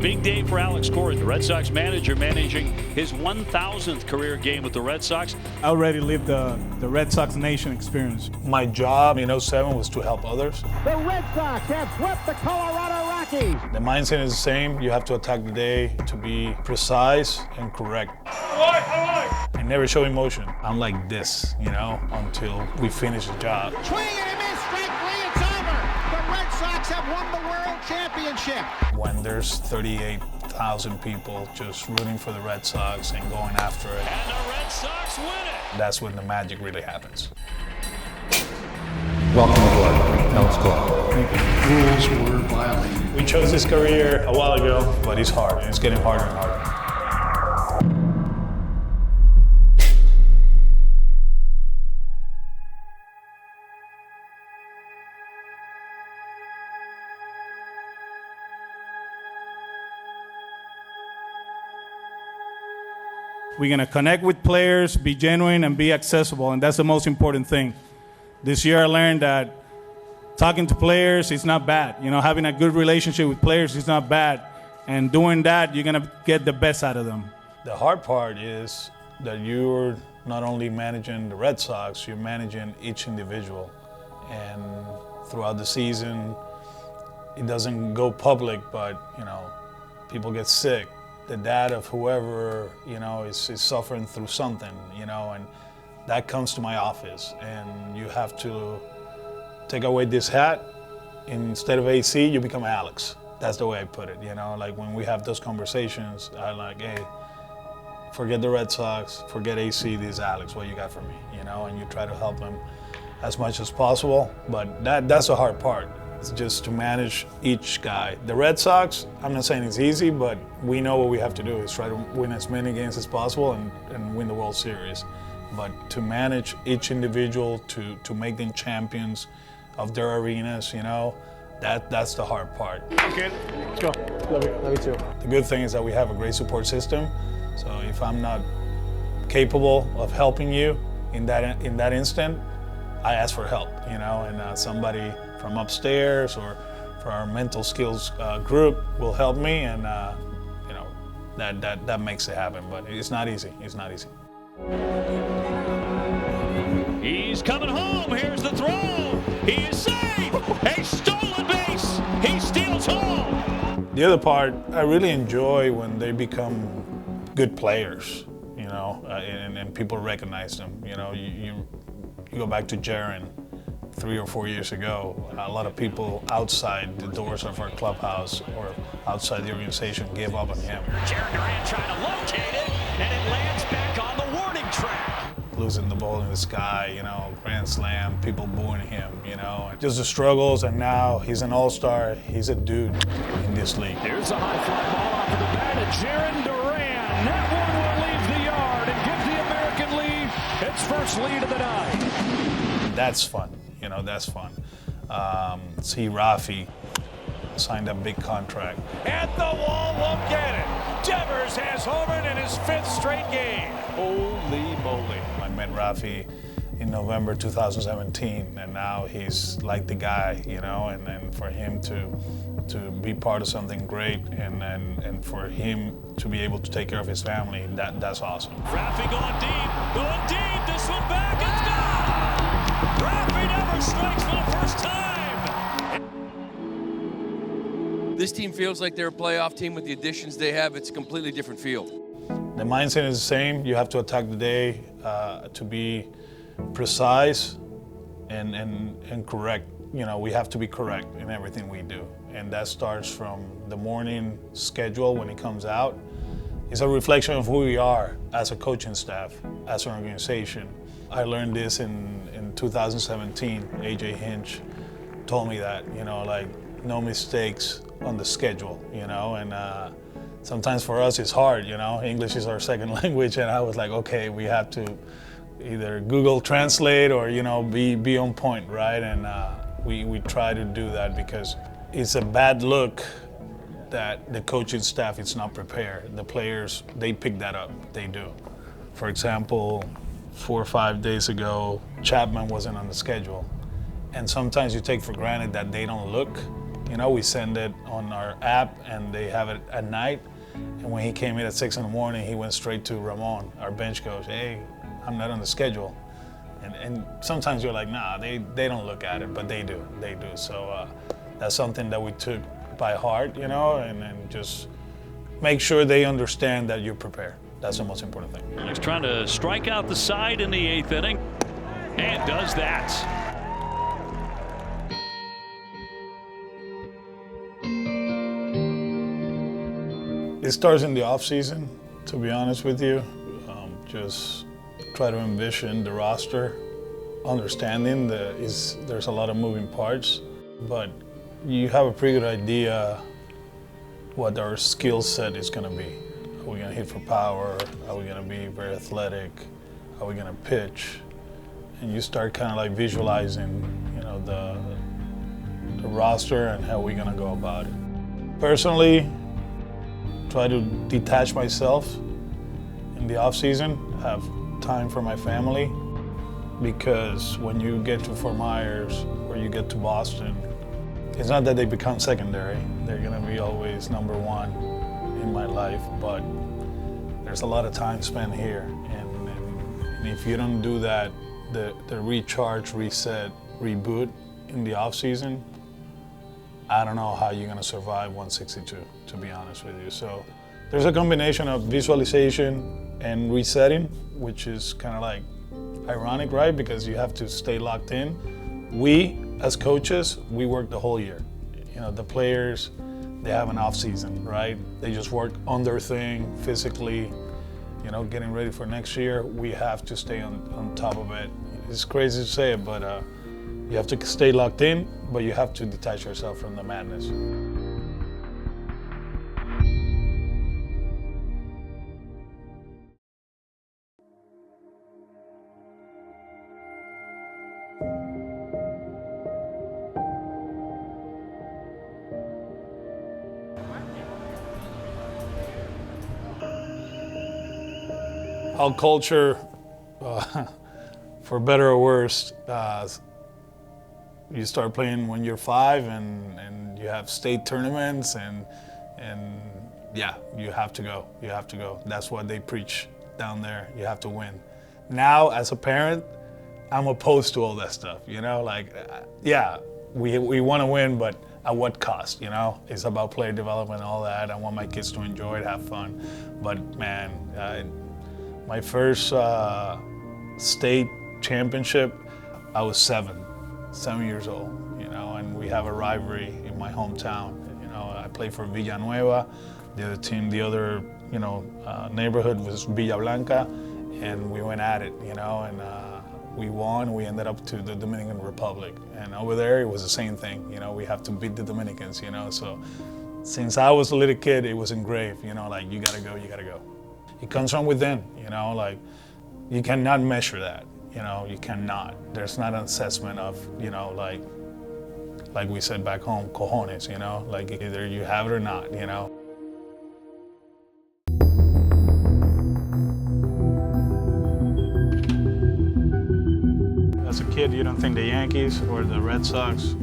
Big day for Alex Cora, the Red Sox manager, managing his 1,000th career game with the Red Sox. I already lived the Red Sox Nation experience. My job in 07 was to help others. The Red Sox have swept the Colorado Rockies. The mindset is the same. You have to attack the day to be precise and correct. I never show emotion. I'm like this, until we finish the job. Swing and a miss, strike three, it's over. The Red Sox have won the World Championship. When there's 38,000 people just rooting for the Red Sox and going after it. And the Red Sox win it. That's when the magic really happens. Welcome aboard, Alex Cora. Rules were violated. We chose this career a while ago, but it's hard. It's getting harder and harder. We're going to connect with players, be genuine, and be accessible, and that's the most important thing. This year I learned that talking to players is not bad. Having a good relationship with players is not bad, and doing that, you're going to get the best out of them. The hard part is that you're not only managing the Red Sox, you're managing each individual. And throughout the season, it doesn't go public, but, people get sick. The dad of whoever, is suffering through something, and that comes to my office. And you have to take away this hat. Instead of AC, you become Alex. That's the way I put it, Like when we have those conversations, I'm like, hey, forget the Red Sox, forget AC, this is Alex, what you got for me, And you try to help them as much as possible. But that's the hard part. It's just to manage each guy. The Red Sox, I'm not saying it's easy, but we know what we have to do is try to win as many games as possible and win the World Series. But to manage each individual, to make them champions of their arenas, that's the hard part. Okay, let's go. Love you too. The good thing is that we have a great support system. So if I'm not capable of helping you in that instant, I ask for help, and somebody from upstairs or for our mental skills group will help me, and that makes it happen. But it's not easy. It's not easy. He's coming home. Here's the throw. He is safe. A stolen base. He steals home. The other part, I really enjoy when they become good players, and people recognize them. You go back to Caron 3 or 4 years ago, a lot of people outside the doors of our clubhouse or outside the organization gave up on him. Jared Durant trying to locate it, and it lands back on the warning track. Losing the ball in the sky, grand slam, people booing him, just the struggles, and now he's an all-star. He's a dude in this league. Here's a high fly ball off of the bat of Jared Durant. That one will leave the yard and give the American League its first lead of the night. That's fun. That's fun. See Rafi signed a big contract. At the wall, look at it. Devers has homered in his 5th straight game. Holy moly. I met Rafi in November 2017, and now he's like the guy, and then for him to be part of something great, and for him to be able to take care of his family, that's awesome. Rafi going deep, this one back, it's gone! Rafi never strikes for the first time! This team feels like they're a playoff team with the additions they have. It's a completely different feel. The mindset is the same. You have to attack the day to be precise and correct. We have to be correct in everything we do. And that starts from the morning schedule when it comes out. It's a reflection of who we are as a coaching staff, as an organization. I learned this in 2017. AJ Hinch told me that, no mistakes on the schedule, and sometimes for us it's hard, English is our second language, and I was like, okay, we have to either Google Translate or, be on point, right? And we try to do that because it's a bad look that the coaching staff is not prepared. The players, they pick that up, they do. For example, 4 or 5 days ago, Chapman wasn't on the schedule. And sometimes you take for granted that they don't look, You know, we send it on our app and they have it at night. And when he came in at 6 in the morning, he went straight to Ramon, our bench coach. Hey, I'm not on the schedule. And sometimes you're like, nah, they don't look at it, but they do. So that's something that we took by heart, you know, and just make sure they understand that you're prepared. That's the most important thing. He's trying to strike out the side in the 8th inning, and does that. It starts in the off-season, to be honest with you. Just try to envision the roster, understanding there's a lot of moving parts, but you have a pretty good idea what our skill set is going to be. Are we going to hit for power? Are we going to be very athletic? Are we going to pitch? And you start kind of like visualizing, you know, the roster and how we're going to go about it. Personally, try to detach myself in the off season, have time for my family, because when you get to Fort Myers or you get to Boston, it's not that they become secondary. They're gonna be always number one in my life, but there's a lot of time spent here. And if you don't do that, the recharge, reset, reboot in the off season, I don't know how you're gonna survive 162, to be honest with you. So there's a combination of visualization and resetting, which is kind of like ironic, right? Because you have to stay locked in. We, as coaches, we work the whole year. You know, the players, they have an off season, right? They just work on their thing physically, you know, getting ready for next year. We have to stay on top of it. It's crazy to say it, but you have to stay locked in, but you have to detach yourself from the madness. Our culture, for better or worse, you start playing when you're 5 and you have state tournaments and yeah, you have to go. That's what they preach down there. You have to win. Now, as a parent, I'm opposed to all that stuff, you know? Like, yeah, we want to win, but at what cost, you know? It's about player development and all that. I want my kids to enjoy it, have fun. But man, my first state championship, I was 7 years old, you know, and we have a rivalry in my hometown. You know, I played for Villanueva. The other team, the other, you know, neighborhood was Villa Blanca, and we went at it, you know, and we won. We ended up to the Dominican Republic, and over there it was the same thing. You know, we have to beat the Dominicans, you know. So since I was a little kid, it was engraved, you know, like you gotta go. It comes from within, you know, like you cannot measure that, you know, you cannot. There's not an assessment of, you know, like we said back home, cojones, you know, like either you have it or not, you know. As a kid, you don't think the Yankees or the Red Sox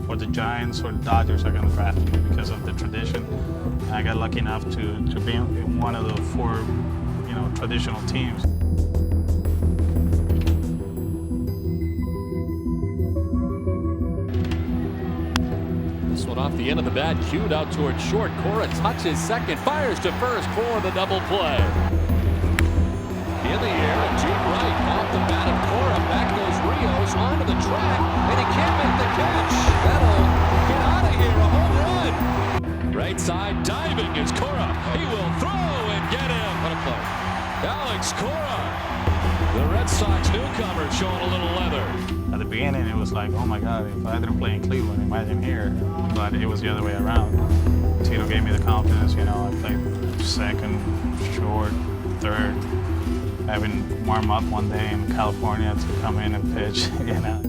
or the Giants or the Dodgers are going to draft me because of the tradition. And I got lucky enough to be in one of the 4, you know, traditional teams. This one off the end of the bat, cued out towards short. Cora touches second, fires to first for the double play. In the air, and deep right, off the bat of Cora, back goes Rios onto the track, and he can't make the catch. That'll get out of here, a home run. Right side, diving is Cora. He will throw and get him. What a play. Alex Cora, the Red Sox newcomer, showing a little leather. At the beginning, it was like, oh my God, if I didn't play in Cleveland, imagine here. But it was the other way around. Tito gave me the confidence, you know, I played second, short, third. Having warm up one day in California to come in and pitch, you know.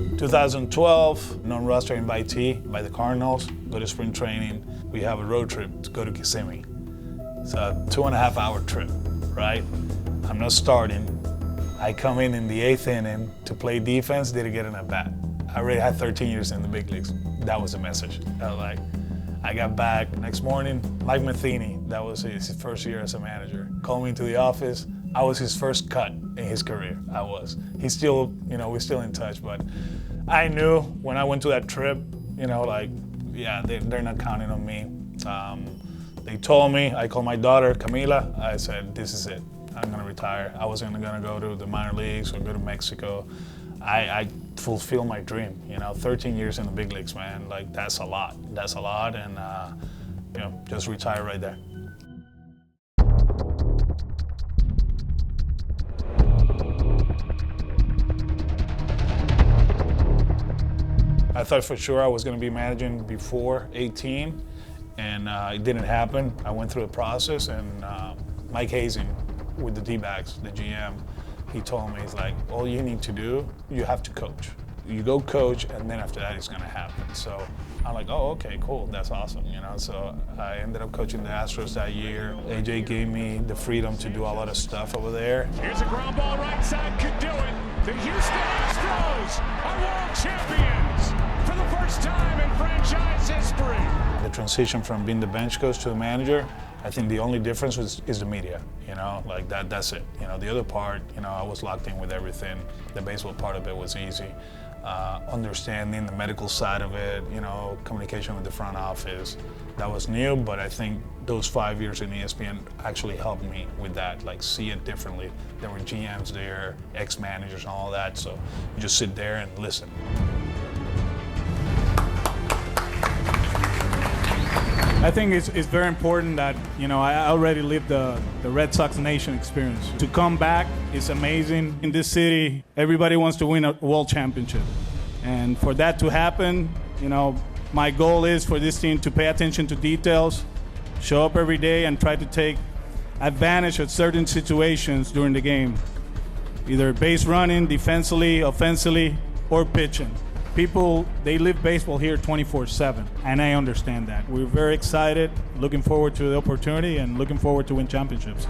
In 2012, non-roster invitee by the Cardinals, go to spring training. We have a road trip to go to Kissimmee. It's a 2.5-hour trip, right? I'm not starting. I come in the 8th inning to play defense, didn't get an at-bat. I already had 13 years in the big leagues. That was the message. I got back next morning, Mike Matheny, that was his first year as a manager, called me into the office. I was his first cut in his career, I was. He's still, we're still in touch, but I knew when I went to that trip, yeah, they're not counting on me. They told me, I called my daughter, Camila, I said, this is it, I'm gonna retire. I wasn't gonna go to the minor leagues or go to Mexico. I fulfilled my dream, 13 years in the big leagues, man, that's a lot. That's a lot, and just retire right there. I thought for sure I was going to be managing before 18, and it didn't happen. I went through the process, and Mike Hazen with the D-backs, the GM, he told me, he's like, all you need to do, you have to coach. You go coach, and then after that, it's going to happen. So I'm like, oh, okay, cool, that's awesome, So I ended up coaching the Astros that year. AJ gave me the freedom to do a lot of stuff over there. Here's a ground ball right side, could do it. The Houston Astros are world champions for the first time in franchise history. The transition from being the bench coach to the manager, I think the only difference is the media, that's it. The other part, I was locked in with everything. The baseball part of it was easy. Understanding the medical side of it, communication with the front office, that was new, but I think those 5 years in ESPN actually helped me with that, see it differently. There were GMs there, ex-managers and all that, so you just sit there and listen. I think it's very important that, I already lived the Red Sox Nation experience. To come back is amazing. In this city, everybody wants to win a world championship. And for that to happen, my goal is for this team to pay attention to details, show up every day and try to take advantage of certain situations during the game. Either base running, defensively, offensively, or pitching. People, they live baseball here 24/7, and I understand that. We're very excited, looking forward to the opportunity, and looking forward to win championships.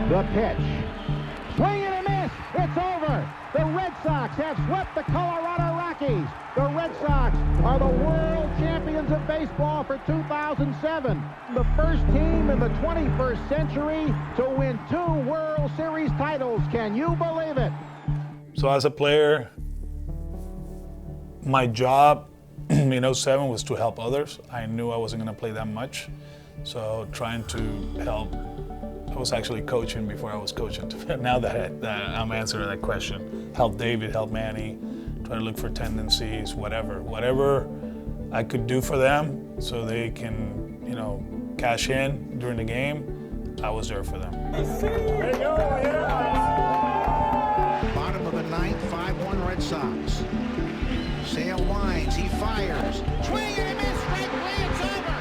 The pitch. Swing and a miss. It's over. The Red Sox have swept the Colorado Rockies. The Red Sox are the world champions of baseball for 2007. The first team in the 21st century to win 2 World Series titles. Can you believe it? So as a player, my job in 07 was to help others. I knew I wasn't going to play that much. So trying to help, I was actually coaching before I was coaching. Now that I'm answering that question, help David, help Manny, try to look for tendencies, whatever I could do for them so they can, cash in during the game, I was there for them. Bottom of the 9th, 5-1 Red Sox. Sale winds, he fires. Swing and a miss, strike three, it's over.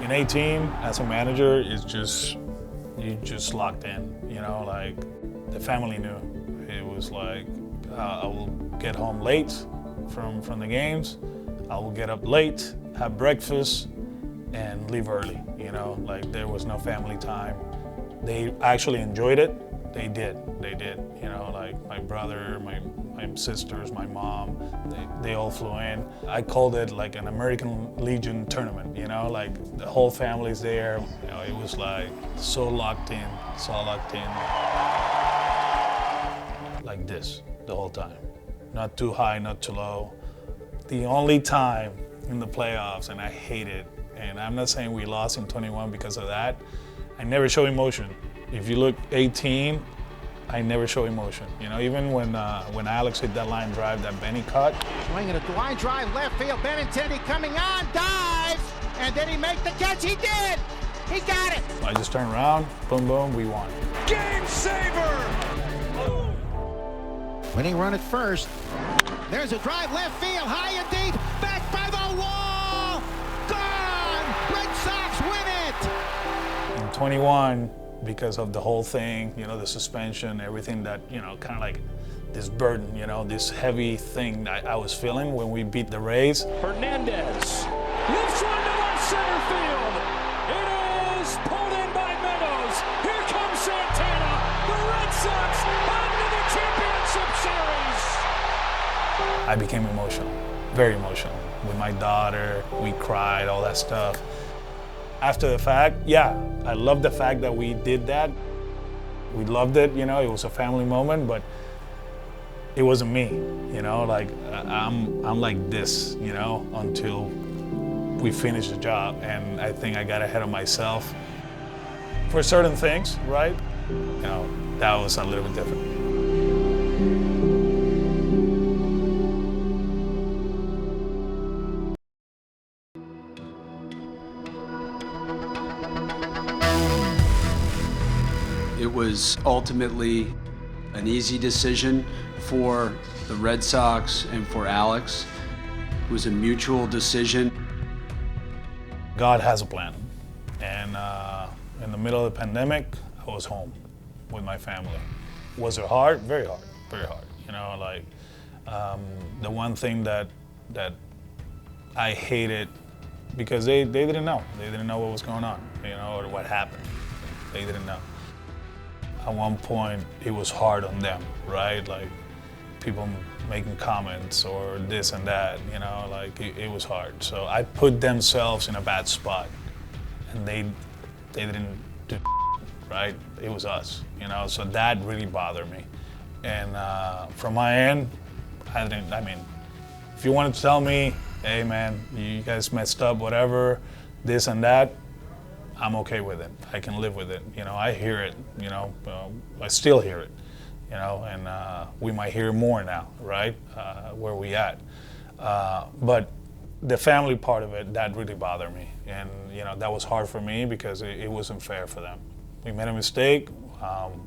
In 18, as a manager, you just locked in, the family knew. It was like, I will get home late from the games, I will get up late, have breakfast, and leave early, there was no family time. They actually enjoyed it. They did, my brother, my sisters, my mom, they all flew in. I called it like an American Legion tournament, the whole family's there. It was so locked in, like this the whole time. Not too high, not too low. The only time in the playoffs, and I hate it, and I'm not saying we lost in 21 because of that, I never show emotion. If you look 18, I never show emotion. Even when Alex hit that line drive that Benny caught. Swinging a line drive left field. Benintendi coming on, dives, and did he make the catch? He did. He got it. I just turned around, boom, boom, we won. Game saver. Winning run at first. There's a drive left field, high and deep, back by the wall. Gone. Red Sox win it. In 21. Because of the whole thing, the suspension, everything that, kind of this burden, you know, this heavy thing that I was feeling when we beat the Rays. Hernandez lifts one to left center field. It is pulled in by Meadows. Here comes Santana. The Red Sox onto the championship series. I became emotional, very emotional. With my daughter, we cried, all that stuff. After the fact, yeah, I love the fact that we did that. We loved it, you know, it was a family moment, but it wasn't me, you know, like I'm like this, you know, until we finish the job. And I think I got ahead of myself for certain things, right? You know, that was a little bit different. It was ultimately an easy decision for the Red Sox and for Alex. It was a mutual decision. God has a plan. And in the middle of the pandemic, I was home with my family. Was it hard? Very hard, very hard. You know, like the one thing that I hated, because they didn't know. They didn't know what was going on, you know, or what happened. They didn't know. At one point, it was hard on them, right? Like people making comments or this and that, you know, like it was hard. So I put themselves in a bad spot, and they didn't do right? It was us, you know, so that really bothered me. And from my end, I mean, if you wanted to tell me, hey man, you guys messed up, whatever, this and that, I'm okay with it. I can live with it. You know, I hear it, you know, I still hear it, you know, and we might hear more now, right? Where we at. But the family part of it, that really bothered me. And, you know, that was hard for me because it wasn't fair for them. We made a mistake.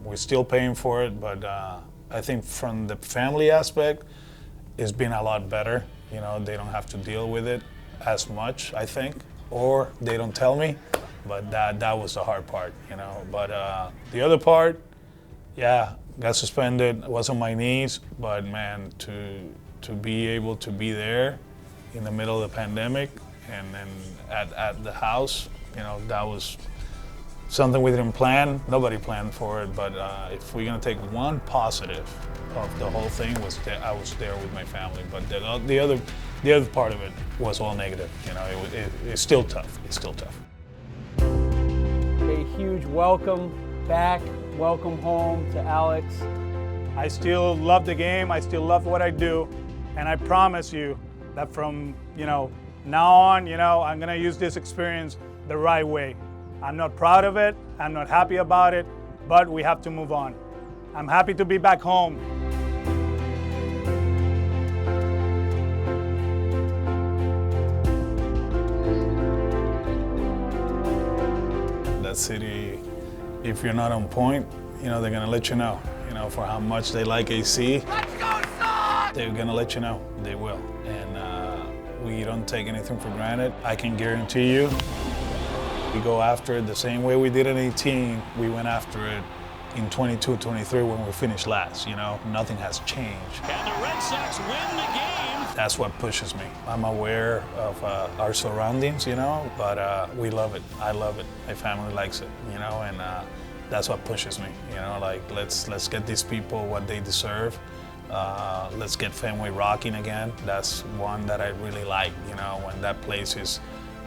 We're still paying for it, but I think from the family aspect, it's been a lot better. You know, they don't have to deal with it as much, I think, or they don't tell me. But that was the hard part, you know. But the other part, yeah, got suspended. I was on my knees, but man, to be able to be there in the middle of the pandemic and then at the house, you know, that was something we didn't plan. Nobody planned for it. But if we're gonna take one positive of the whole thing, was that I was there with my family. But the other part of it was all negative. You know, it's still tough. It's still tough. A huge welcome back, welcome home to Alex. I still love the game. I still love what I do. And I promise you that from, you know, now on, you know, I'm gonna use this experience the right way. I'm not proud of it. I'm not happy about it, but we have to move on. I'm happy to be back home. City, if you're not on point, you know, they're gonna let you know, you know, for how much they like AC. Let's go, Sox! They're gonna let you know, they will. And we don't take anything for granted. I can guarantee you, we go after it the same way we did in 18, we went after it in 22, 23 when we finished last, you know, nothing has changed. And the Red Sox win the game. That's what pushes me. I'm aware of our surroundings, you know, but we love it. I love it. My family likes it, you know, and that's what pushes me. You know, like let's get these people what they deserve. Let's get Fenway rocking again. That's one that I really like. You know, when that place is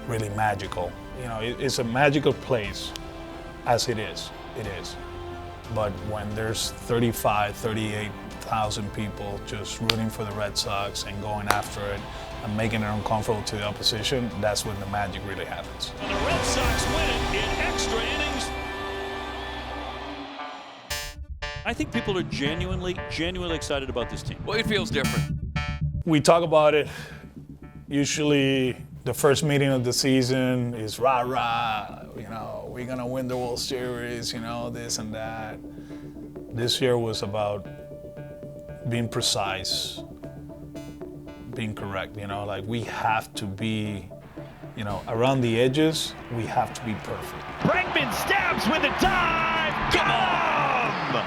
really magical. You know, it's a magical place, as it is. It is. But when there's 35, 38,000 people just rooting for the Red Sox and going after it and making it uncomfortable to the opposition, that's when the magic really happens. And the Red Sox win it in extra innings. I think people are genuinely excited about this team. Well, it feels different. We talk about it. Usually the first meeting of the season is rah-rah, you know, we're gonna win the World Series, you know, this and that. This year was about being precise, being correct, you know, like we have to be, you know, around the edges, we have to be perfect. Bregman stabs with a dive. Come on!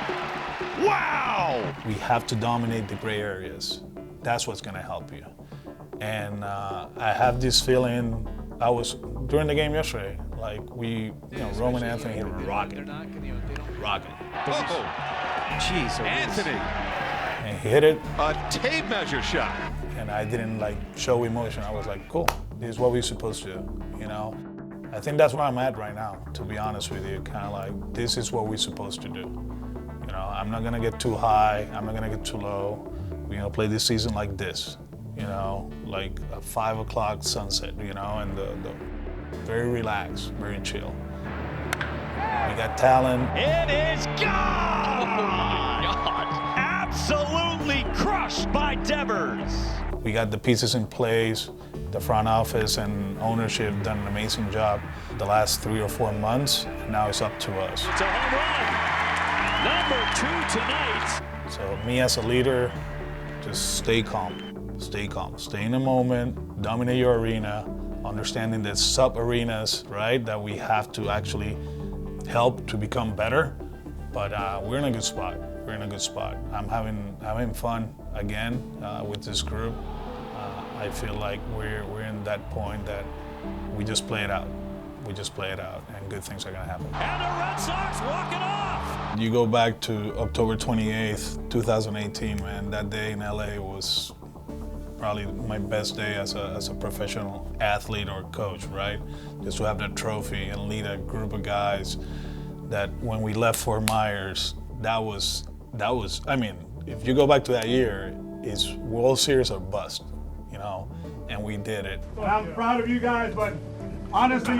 Wow! We have to dominate the gray areas. That's what's going to help you. And I have this feeling, I was, during the game yesterday, like Roman Anthony hit a rocket. Rocket. Oh, jeez, Anthony. And he hit it. A tape measure shot. And I didn't show emotion. I was like, cool, this is what we're supposed to do, you know? I think that's where I'm at right now, to be honest with you. Kind of like, this is what we're supposed to do. You know, I'm not gonna get too high, I'm not gonna get too low. We're gonna play this season like this, you know, like a 5 o'clock sunset, you know, and the very relaxed, very chill. We got talent. It is gone! Oh my God! Absolutely crushed by Devers. We got the pieces in place. The front office and ownership done an amazing job the last 3 or 4 months. And now it's up to us. It's a home run. Number 2 tonight. So me as a leader, just stay calm, stay in the moment, dominate your arena, understanding that sub-arenas, right, that we have to actually help to become better. But we're in a good spot. We're in a good spot. I'm having fun again with this group. I feel like we're in that point that we just play it out. We just play it out, and good things are gonna happen. And the Red Sox walk it off. You go back to October 28th, 2018, man. That day in LA was probably my best day as a professional athlete or coach, right? Just to have that trophy and lead a group of guys that when we left Fort Myers, that was. I mean, if you go back to that year, it's World Series or bust, you know, and we did it. I'm proud of you guys, but honestly,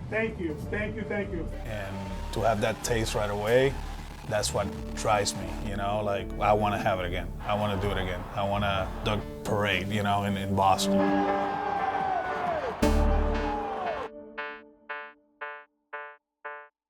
thank you. And to have that taste right away, that's what drives me, you know, like I want to have it again. I want to do it again. I want to the parade, you know, in Boston.